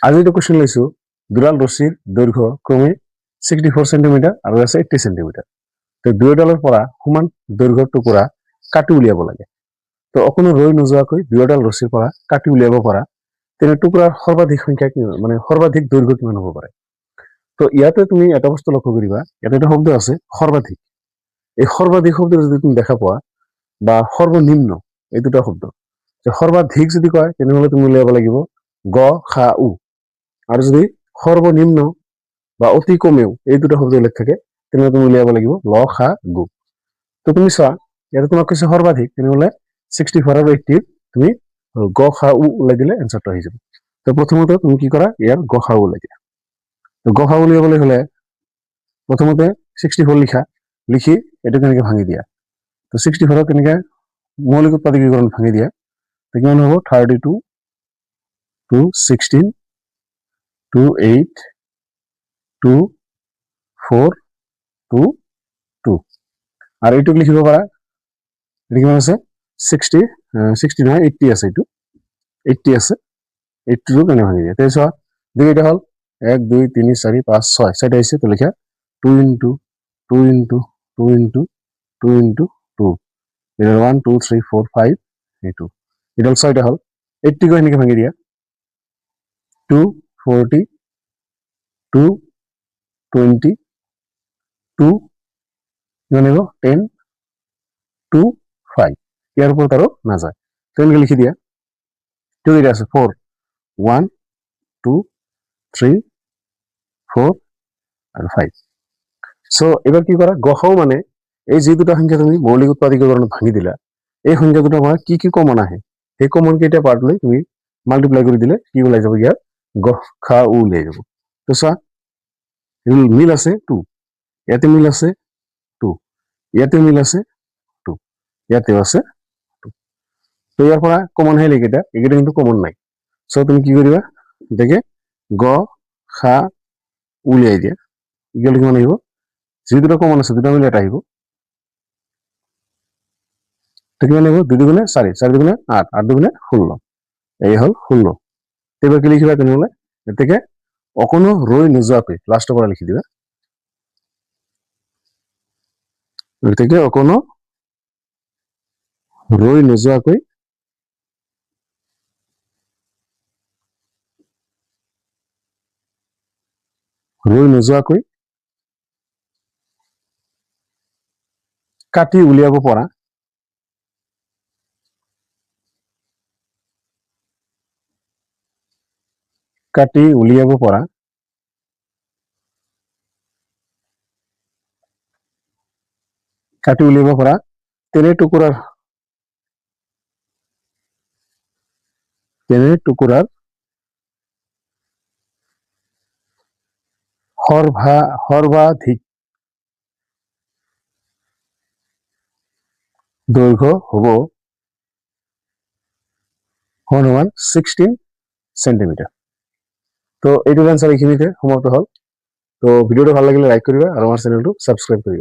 আজি এটা কোশ্চেন লৈছো দুডাল ৰছীৰ দৈৰ্ঘ্য ক্ৰমে 64 সেন্টিমিটাৰ আৰু আছে 80 সেন্টিমিটাৰ। তো দুয়োডালৰ পৰা সমান দৈৰ্ঘ্যৰ টুকুৰা কাটি উলিয়াব লাগে। তো অকণো ৰৈ নোযোৱাকৈ দুয়োডাল ৰছীৰ পৰা কাটি উলিয়াব পৰা তেনে টুকুৰাৰ সৰ্বাধিক সংখ্যা কিমান, মানে সৰ্বাধিক দৈৰ্ঘ্য কিমান হ'ব পাৰে। তো ইয়াতে তুমি এটা বস্তু লক্ষ্য কৰিবা, ইয়াতে এটা শব্দ আছে সৰ্বাধিক। এই সৰ্বাধিক শব্দ যদি তুমি দেখা পোৱা বা সৰ্বনিম্ন, এই দুটা শব্দ, যে সৰ্বাধিক যদি কয় তেনেহ'লে তুমি উলিয়াব লাগিব গ খা উ, আৰু যদি সৰ্বনিম্ন বা অতি কমেও এই দুটা শব্দ উল্লেখ থাকে তেনেহ'লে তুমি উলিয়াব লাগিব ল খা গু। তো তুমি চোৱা ইয়াতে তোমাক কৈছে সৰ্বাধিক, তেনেহ'লে 64 আৰু 80 তুমি গ খা উ ওলাই দিলে এনচাৰটো আহি যাব। তো প্ৰথমতে তুমি কি কৰা, ইয়াৰ গ খা উ ওলাই দিয়া। তো গ খা উ উলিয়াবলৈ হ'লে প্ৰথমতে 64 লিখা, লিখি এইটো কেনেকৈ ভাঙি দিয়া। তো 64 কেনেকৈ মৌলিক উৎপাদকীকৰণ ভাঙি দিয়া, তো কিমান হ'ব 32 to 16 to 8 to 4 to 2 আর এইটুক লিখিব পারা, এটা কিমান আছে 60 নহয় 80 আছে, এইটো 80 আছে, 80 কেনে ভাঙি দিয়ে। তাই চোৱা দুইটা হল 1 2 3 4 5 6 6টা আছে, তো লিখা 2 into 2 into 2 into 2 into 2 এটা 1 2 3 4 5 এইটো এটা 6টা হল। 80 কো এনেকে ভাঙি দিয়া 2 40 2 20 2 কিমান হ'ব 10 2 5, ইয়াৰ ওপৰত আৰু নাযায়। তো এনেকে লিখি দিয়া। তো এটা আছে 4 1 2 3 4 আৰু 5। সো এবার কি করা, গসাও মানে এই যে দুটা সংখ্যা তুমি মৌলিক উৎপাদকীকরণ ভাঙি দিলা, এই সংখ্যা দুটাৰ পৰা কি কি কমন আহে সেই কমন কেইটা পাৰ্ট লৈ তুমি মাল্টিপ্লাই কৰি দিলে কি ওলাই যাব, ইয়াৰ গ খা উ ওলাই যাব। তো চোৱা মিল আছে 2, ইয়াতে মিল আছে 2, ইয়াতে মিল আছে 2, ইয়াতেও আছে 2। তো ইয়াৰ পৰা কমন আহিলে এইকেইটা কিন্তু কমন নাই। সো তুমি কি কৰিবা, এটাকে গ খা উলিয়াই দিয়া, ইকুয়াল কিমান আহিব, যি দুটা কমন আছে দুটা মিলে এটা আহিব। তো কিমান আহিব 2 দুগুণে 4 4 দুগুণে 8 8 দুগুণে 16, এই হল 16। এবার কি লিখিবা তেনেহ'লে, এর থেকে অকণো ৰৈ নোযোৱাকৈ লাষ্টৰ পৰা লিখি দিবা, এৰ থেকে অকণো ৰৈ নোযোৱাকৈ কাটি উলিয়াব পৰা তেনে টুকুৰাৰ সৰ্বাধিক দৈৰ্ঘ্য হ'ব সমান 16 সেন্টিমিটাৰ। তো এইটোৰ এনসাৰ এইখিনিতে সমাপ্ত হল। তো ভিডিওটো ভাল লাগিলে লাইক কৰিবা আৰু আমাৰ চেনেলটো সাবস্ক্ৰাইব কৰিবা।